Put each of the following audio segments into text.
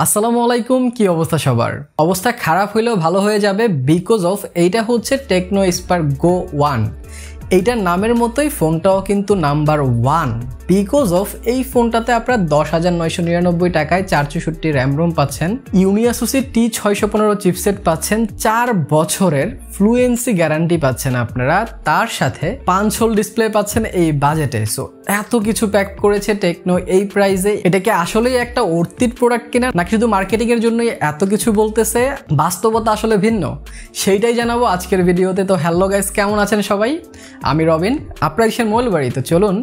আসসালামু আলাইকুম, কি অবস্থা সবার? অবস্থা খারাপ হইলেও ভালো হয়ে যাবে বিকজ অফ এইটা হচ্ছে টেকনো স্পার্ক গো 1। এইটার নামের মতোই ফোনটাও কিন্তু নাম্বার 1 বিকজ অফ এই ফোনটাতে আপনারা 10,999 টাকায় 464 র্যাম রোম পাচ্ছেন, ইউনিয়াসুসি T615 চিপসেট পাচ্ছেন, 4 বছরের ফ্লুয়েন্সি গ্যারান্টি পাচ্ছেন আপনারা, তার সাথে 5 হোল ডিসপ্লে পাচ্ছেন এই বাজেটে। সো এত কিছু প্যাক করেছে টেকনো এই প্রাইসে। এটাকে আসলেই একটা অর্থিত প্রোডাক্ট কিনা নাকি শুধু মার্কেটিং এর জন্যই এত কিছু বলতেছে, বাস্তবতা আসলে ভিন্ন, সেইটাই জানাবো আজকের ভিডিওতে। তো হ্যালো গাইস, কেমন আছেন সবাই? আমি রবিন, আপনারা এসেছেন মোবাইলবাড়ি। তো চলুন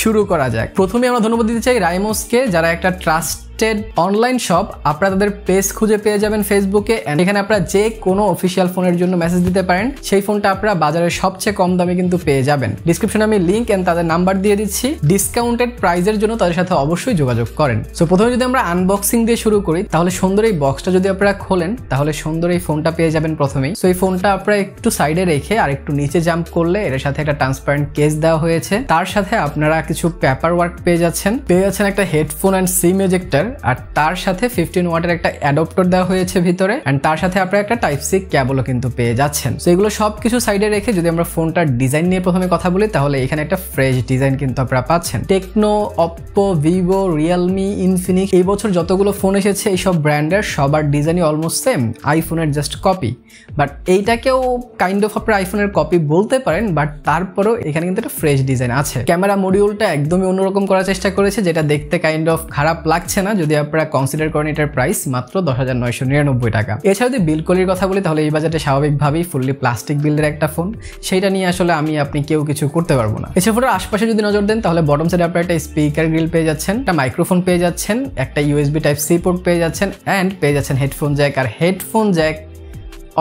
শুরু করা যাক। প্রথমে আমরা ধন্যবাদ দিতে চাই রাইমোসকে, যারা একটা ট্রাস্টেড অনলাইন শপ। আপনারা তাদের পেজ খুঁজে পেয়ে যাবেন ফেসবুকে, এন্ড এখানে আপনারা যে কোনো অফিসিয়াল ফোনের জন্য মেসেজ দিতে পারেন, সেই ফোনটা আপনারা বাজারের সবচেয়ে কম দামে কিন্তু পেয়ে যাবেন। ডিসক্রিপশনে আমি লিঙ্ক এন্ড তাদের নাম্বার দিয়ে দিচ্ছি, ডিসকাউন্টেড প্রাইজের জন্য তাদের সাথে অবশ্যই যোগাযোগ করেন। সো প্রথমে যদি আমরা আনবক্সিং দিয়ে শুরু করি, তাহলে সুন্দর এই বক্সটা যদি আপনারা খোলেন তাহলে সুন্দর এই ফোনটা পেয়ে যাবেন প্রথমেই। সো এই ফোনটা আপনারা একটু সাইডে রেখে আর একটু নিচে জাম্প করলে এর সাথে একটা ট্রান্সপারেন্ট কেস দেওয়া হয়েছে, তার সাথে আপনারা কিছু পেপার ওয়ার্ক পেয়ে যাচ্ছেন একটা হেডফোন অ্যান্ড সিম এজেক্টর, আর তার সাথে 15 ওয়াটের একটা অ্যাডাপ্টার দেওয়া হয়েছে ভিতরে, এন্ড তার সাথে আপনারা একটা টাইপ সি কেবলও কিন্তু পেয়ে যাচ্ছেন। তো এগুলো সবকিছু সাইডে রেখে যদি আমরা ফোনটার ডিজাইন নিয়ে প্রথমে কথা বলি, তাহলে এখানে একটা ফ্রেশ ডিজাইন কিন্তু আপনারা পাচ্ছেন। Tecno, Oppo, Vivo, Realme, Infinix, এই বছর যতগুলো ফোন এসেছে এইসব ব্র্যান্ডের সবার ডিজাইনই অলমোস্ট সেম, আইফোনের জাস্ট কপি। বাট এইটাকেও কাইন্ড অফ আপনারা আইফোনের কপি বলতে পারেন, বাট তারপরেও এখানে কিন্তু একটা ফ্রেশ ডিজাইন আছে। ক্যামেরা মডিউলটা একদমই অন্যরকম করার চেষ্টা করেছে, যেটা দেখতে কাইন্ড অফ খারাপ লাগছে না যদি আপনারা কনসিডার করেন এটার প্রাইস মাত্র 10,999 টাকা। এছাড়া যদি বিল্ড কোয়ালিটির কথা বলি, তাহলে এই বাজেটে স্বাভাবিকভাবেই ফুললি প্লাস্টিক বিল্ডের একটা ফোন, সেইটা নিয়ে আসলে আপনি কেউ কিছু করতে পারবো না। এছাড়া ফোনের আশপাশে যদি নজর দেন, তাহলে বটম সাইডে আপনারা একটা স্পিকার গ্রিল পেয়ে যাচ্ছেন, একটা মাইক্রোফোন পেয়ে যাচ্ছেন, একটা ইউএসবি টাইপ সি পোর্ট পেয়ে যাচ্ছেন, অ্যান্ড পেয়ে যাচ্ছেন হেডফোন জ্যাক। আর হেডফোন জ্যাক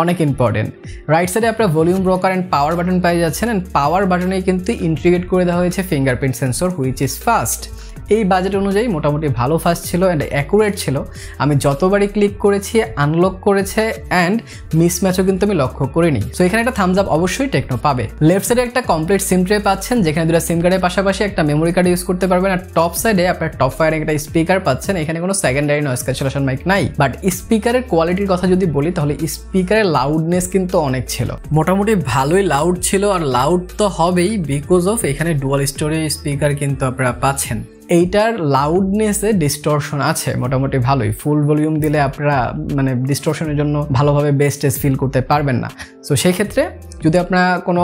অনেক ইম্পর্টেন্ট। রাইট সাইডে আপনারা volume broker and power button পেয়ে যাচ্ছেন, অ্যান্ড পাওয়ার বাটনে কিন্তু ইন্টিগ্রেট করে দেওয়া হয়েছে fingerprint sensor, which is fast. এই বাজেট অনুযায়ী মোটামুটি ভালো ফাস্ট ছিল অ্যান্ড অ্যাকুরেট ছিল। আমি যতবারই ক্লিক করেছি আনলক করেছে, অ্যান্ড মিসম্যাচও কিন্তু আমি লক্ষ্য করিনি। সো এখানে একটা থামস আপ অবশ্যই টেকনো পাবে। লেফট সাইডে একটা কমপ্লিট সিম ট্রে পাচ্ছেন, যেখানে দুটো সিম কার্ডের পাশাপাশি একটা মেমোরি কার্ড ইউজ করতে পারবেন। আর টপ সাইডে আপনার টপ ফায়ারিং একটা স্পিকার পাচ্ছেন। এখানে কোনো সেকেন্ডারি নয়েজ ক্যান্সেলেশন মাইক নাই, বাট স্পিকারের কোয়ালিটির কথা যদি বলি, তাহলে স্পিকারের লাউডনেস কিন্তু অনেক ছিল, মোটামুটি ভালোই লাউড ছিল। আর লাউড তো হবেই বিকজ অফ এখানে ডুয়াল স্টোরেজ স্পিকার কিন্তু আপনারা পাচ্ছেন। এইটার লাউডনেসে ডিস্টরশন আছে মোটামুটি ভালোই, ফুল ভলিউম দিলে আপনারা ডিস্টরশনের জন্য ভালোভাবে বেস্টেজ ফিল করতে পারবেন না। সো সেই ক্ষেত্রে যদি আপনারা কোনো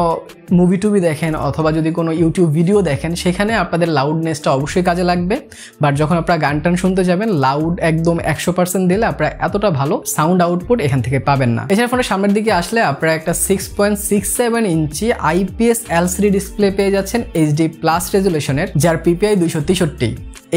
মুভি টুভি দেখেন অথবা যদি কোনো ইউটিউব ভিডিও দেখেন, সেখানে আপনাদের লাউডনেসটা অবশ্যই কাজে লাগবে। বাট যখন আপনারা গান টান শুনতে যাবেন, লাউড একদম 100% দিলে আপনারা এতটা ভালো সাউন্ড আউটপুট এখান থেকে পাবেন না। এছাড়া ফোনের সামনের দিকে আসলে আপনারা একটা 6.67 ইঞ্চি IPS LCD ডিসপ্লে পেয়ে যাচ্ছেন HD+ রেজুলেশনের, যার PPI 263।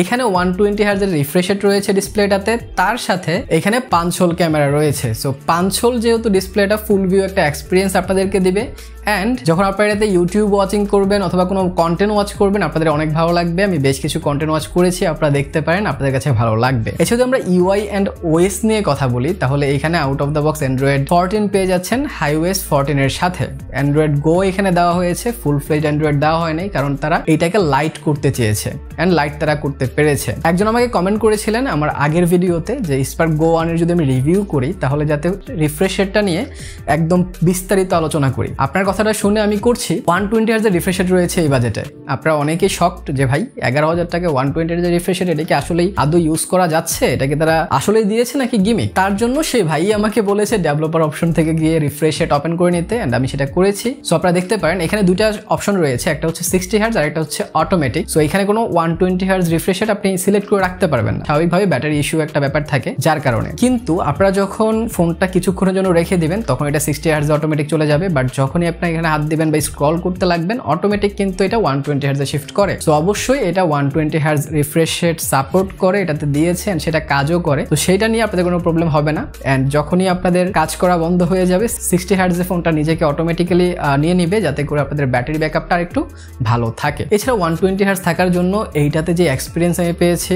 এখানে 120 হার্জের রিফ্রেশ রেট রয়েছে ডিসপ্লেটাতে, তার সাথে এখানে 5 হোল ক্যামেরা রয়েছে। সো 5 হোল যেহেতু ডিসপ্লেটা ফুল ভিউ একটা এক্সপিরিয়েন্স আপনাদেরকে দিবে, অ্যান্ড যখন আপনারা এটাতে ইউটিউব ওয়াচিং করবেন অথবা কোনো কন্টেন্ট ওয়াচ করবেন, আপনাদের অনেক ভালো লাগবে। আমি বেশ কিছু কন্টেন্ট ওয়াচ করেছি, আপনারা দেখতে পারেন, আপনাদের কাছে ভালো লাগবে। এছাড়া আমরা UI অ্যান্ড OS নিয়ে কথা বলি, তাহলে এখানে out of the box Android 14 পেয়ে যাচ্ছেন iOS 14 এর সাথে। Android Go এখানে দেওয়া হয়েছে, ফুল ফ্লেজ Android দেওয়া হয় নাই, কারণ তারা এটাকে লাইট করতে চেয়েছে, অ্যান্ড লাইট তারা করতে পেরেছে। একজন আমাকে কমেন্ট করেছিলেন আমার আগের ভিডিওতে যে স্পার্ক গো 1 এর যদি আমি রিভিউ করি, তাহলে যাতে রিফ্রেশ রেটটা নিয়ে একদম বিস্তারিত আলোচনা করি। আপনার কথাটা শুনে আমি করছি। 120 হার্জের রিফ্রেশ রেট রয়েছে এই বাজেটে। আপনারা অনেকেই শকড যে ভাই 11,000 টাকা 120 হার্জের রিফ্রেশ রেট, এটা কি আসলেই আদৌ ইউজ করা যাচ্ছে? এটাকে তারা আসলেই দিয়েছে নাকি গিমিক? তার জন্য সেই ভাই আমাকে বলেছে ডেভেলপার অপশন থেকে গিয়ে রিফ্রেশ রেট ওপেন করে নিতে, এন্ড আমি সেটা করেছি। সো আপনারা দেখতে পারেন এখানে দুটা অপশন রয়েছে, একটা হচ্ছে 60 হার্জ আর একটা হচ্ছে অটোমেটিক। সো এখানে কোনো 120 হার্জ রিফ্রেশ রেট আপনি সিলেক্ট করে রাখতে পারবেন না, স্বাভাবিকভাবে ব্যাটারি ইস্যু একটা ব্যাপার থাকে যার কারণে। কিন্তু আপনারা যখন ফোনটা কিছুক্ষণের জন্য রেখে দিবেন, তখন এটা 60 হার্জ অটোমেটিক চলে যাবে। বাট যখনই আপনি এখানে হাত দিবেন বা স্ক্রল করতে লাগবেন, অটোমেটিক কিন্তু এটা 120 হার্জে শিফট করে। সো অবশ্যই এটা 120 হার্জ রিফ্রেশ রেট সাপোর্ট করে, এটাতে দিয়েছেন, সেটা কাজও করে। তো সেটা নিয়ে আপনাদের কোনো প্রবলেম হবে না। এন্ড যখনই আপনাদের কাজ করা বন্ধ হয়ে যাবে, 60 হার্জে ফোনটা নিজেকে অটোমেটিক্যালি নিয়ে নিবে, যাতে করে আপনাদের ব্যাটারি ব্যাকআপটা আরেকটু ভালো থাকে। এছাড়া 120 হার্জ থাকার জন্য এইটাতে যে এক্সপিরিয়েন্স আমি পেয়েছি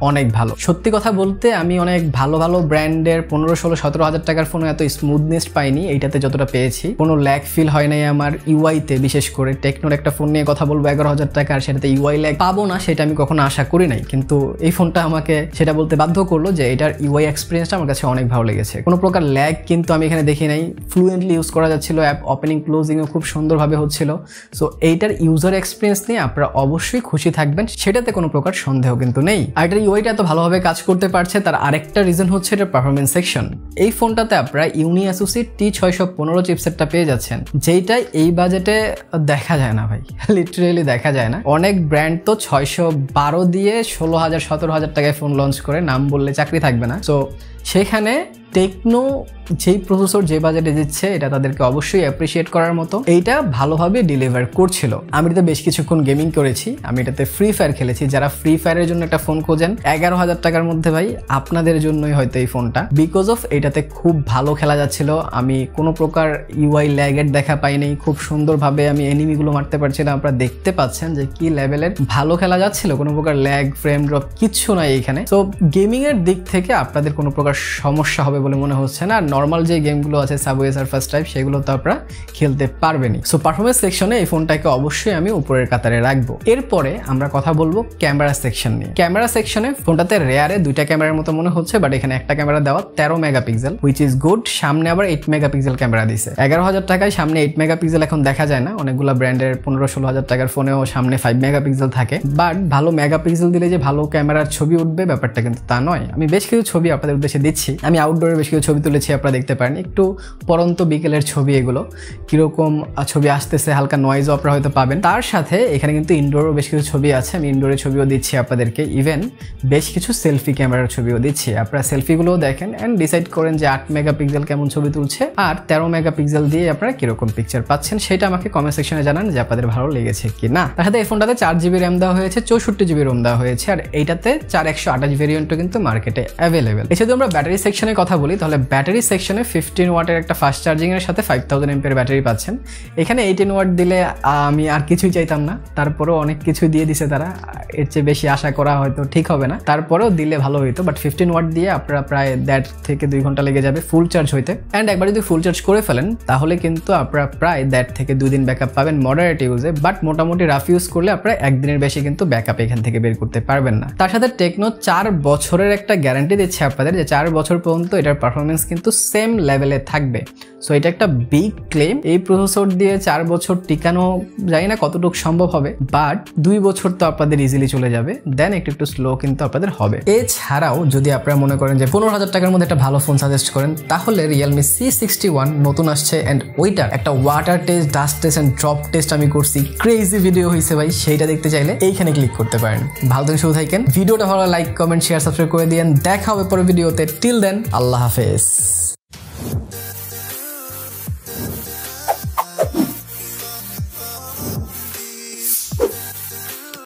অনেক ভালো। সত্যি কথা বলতে আমি অনেক ভালো ভালো ব্র্যান্ডের 15, 16, 17 হাজার টাকার ফোনে এত স্মুথনেস পাইনি, এইটাতে যতটা পেয়েছি। কোনো ল্যাগ ফিল হয় নাই আমার ইউআইতে। বিশেষ করে টেকনোর একটা ফোন নিয়ে কথা বলবো 11,000 টাকা, আর সেটাতে ইউআই ল্যাগ পাবো না সেটা আমি কখনো আশা করি নাই, কিন্তু এই ফোনটা আমাকে সেটা বলতে বাধ্য করলো যে এটার ইউআই এক্সপিরিয়েন্সটা আমার কাছে অনেক ভালো লেগেছে। কোনো প্রকার ল্যাগ কিন্তু আমি এখানে দেখি নাই, ফ্লুয়েন্টলি ইউজ করা যাচ্ছিল, অ্যাপ ওপেনিং ক্লোজিংও খুব সুন্দরভাবে হচ্ছিল। সো এইটার ইউজার এক্সপিরিয়েন্স নিয়ে আপনারা অবশ্যই খুশি থাকবেন, সেটাতে কোনো প্রকার সন্দেহ কিন্তু নেই। আর এটার ইউআইটা এত ভালোভাবে কাজ করতে পারছে তার আরেকটা রিজন হচ্ছে এটার পারফরমেন্স সেকশন। এই ফোনটাতে আপনারা ইউনিএসওসি T615 চিপসেটটা পেয়ে যাচ্ছেন, যেইটা এই বাজেটে দেখা যায় না ভাই, লিটারেলি দেখা যায় না। অনেক ব্র্যান্ড তো 612 দিয়ে 16,000 17,000 টাকায় ফোন লঞ্চ করে, নাম বললে চাকরি থাকবে না। সো সেখানে টেকনো যেই প্রসেসর যে বাজেটে দিচ্ছে এটা তাদেরকে অবশ্যই অ্যাপ্রিসিয়েট করার মতো। এইটা ভালোভাবে ডেলিভার করছিল। আমি এটাতে বেশ কিছুক্ষণ গেমিং করেছি, আমি এটাতে ফ্রি ফায়ার খেলেছি। যারা ফ্রি ফায়ারের জন্য একটা ফোন খোঁজেন 11,000 টাকার মধ্যে, ভাই আপনাদের জন্যই হয়তো এই ফোনটা। বিকজ অফ এটাতে খুব ভালো খেলা যাচ্ছিল, আমি কোনো প্রকার ইউআই ল্যাগের দেখা পাইনি, খুব সুন্দরভাবে আমি এনিমিগুলো মারতে পারছিলাম। আপনারা দেখতে পাচ্ছেন যে কি লেভেলের ভালো খেলা যাচ্ছিল, কোনো প্রকার ল্যাগ ফ্রেম ড্রপ কিচ্ছু নাই এখানে। সো গেমিং এর দিক থেকে আপনাদের কোনো প্রকার সমস্যা হবে বলে মনে হচ্ছে না। নর্মাল যে গেমগুলো আছে সাবওয়ে সারফাস টাইপ, সেগুলো তো আপনারা খেলতে পারবেনই। সো পারফরমেন্স সেকশনে এই ফোনটাকে অবশ্যই আমি উপরের কাতারে রাখবো। এরপরে আমরা কথা বলবো ক্যামেরা সেকশন নিয়ে। ক্যামেরা সেকশনে ফোনটাতে রেয়ারে 2টা ক্যামেরার মতো মনে হচ্ছে, বাট এখানে একটা ক্যামেরা দেওয়া 13 মেগাপিক্সেল, হুইচ ইজ গুড। সামনে আবার 8 মেগাপিক্সেল ক্যামেরা দিছে। 11,000 টাকায় সামনে 8 মেগাপিক্সেল এখন দেখা যায় না, অনেকগুলো ব্র্যান্ডের 15-16 হাজার টাকার ফোনেও সামনে 5 মেগাপিক্সেল থাকে। বাট ভালো মেগাপিক্সেল দিলে যে ভালো ক্যামেরার ছবি উঠবে ব্যাপারটা কিন্তু তা নয়। আমি বেশ কিছু ছবি আপনাদের উদ্দেশ্যে দিচ্ছি, আমি আউটডোরের বেশ কিছু ছবি তুলেছি, আপনারা দেখতে পারেন। একটু পরন্ত বিকেলের ছবি, এগুলো কিরকম ছবি আসতেছে, হালকা নয়েজও আপনারা হয়তো পাবেন। তার সাথে এখানে কিন্তু ইনডোরও বেশ কিছু ছবি আছে, আমি ইনডোরের ছবিও দিচ্ছি আপনাদেরকে। ইভেন বেশ কিছু সেলফি ক্যামেরার ছবিও দিচ্ছি, আপনারা সেলফিগুলোও দেখেন অ্যান্ড ডিসাইড করেন যে 8 মেগাপিক্সেল কেমন ছবি তুলছে আর 13 মেগাপিক্সেল দিয়ে আপনারা কিরকম পিকচার পাচ্ছেন, সেটা আমাকে কমেন্ট সেকশনে জানান যে আপনাদের ভালো লেগেছে কি না। তার সাথে এই ফোনটাতে 4GB র্যাম দেওয়া হয়েছে, 64GB রোম দেওয়া হয়েছে, আর এইটাতে 4128 ভেরিয়েন্টও কিন্তু মার্কেটে অ্যাভেলেবেল। এছাড়া আমরা ব্যাটারি সেকশনে কথা বলি, তাহলে ব্যাটারি সেকশনে 15 ওয়াটের একটা ফাস্ট চার্জিং এর সাথে 5000 এমপিএর ব্যাটারি পাচ্ছেন। এখানে 18 ওয়াট দিলে আমি আর কিছুই চাইতাম না, তারপরেও অনেক কিছু দিয়ে দিছে তারা, এর চেয়ে বেশি আশা করা হয়তো ঠিক হবে না, তারপরেও দিলে ভালো হইতো। বাট 15 ওয়াট দিয়ে আপনারা প্রায় 1.5 থেকে 2 ঘন্টা লেগে যাবে ফুল চার্জ হইতে। অ্যান্ড একবার যদি ফুল চার্জ করে ফেলেন তাহলে কিন্তু আপনারা প্রায় 1.5 থেকে 2 দিন ব্যাকআপ পাবেন মডারেট ইউজে। বাট মোটামুটি রাফ ইউজ করলে আপনারা 1 দিনের বেশি কিন্তু ব্যাকআপ এখান থেকে বের করতে পারবেন না। তার সাথে টেকনো 4 বছরের একটা গ্যারান্টি দিচ্ছে আপনাদের, যে 4 বছর পর্যন্ত এটার পারফরমেন্স কিন্তু সেম লেভেলে থাকবে। সো এটা একটা বিগ ক্লেম। এই প্রসেসর দিয়ে 4 বছর টিকানো জানি না কতটুকু সম্ভব হবে, বাট 2 বছর তো আপনাদের ইজিলি চলে যাবে, দেন একটু স্লো কিন্তু আপনাদের হবে। এছাড়াও যদি আপনারা মনে করেন যে 15,000 টাকার মধ্যে একটা ভালো ফোন সাজেস্ট করেন, তাহলে রিয়েলমি C61 নতুন আসছে, অ্যান্ড ওইটার একটা water test, dust test and drop test আমি করছি, ক্রেজি ভিডিও হয়েছে ভাই। সেইটা দেখতে চাইলে এইখানে ক্লিক করতে পারেন। ভালো দিন, শুরু থাকেন। ভিডিওটা ভালো লাইক কমেন্ট শেয়ার সাবস্ক্রাইব করে দিয়েন। দেখা হবে পরের ভিডিওতে। টিল দেন, আল্লাহ হাফেজ।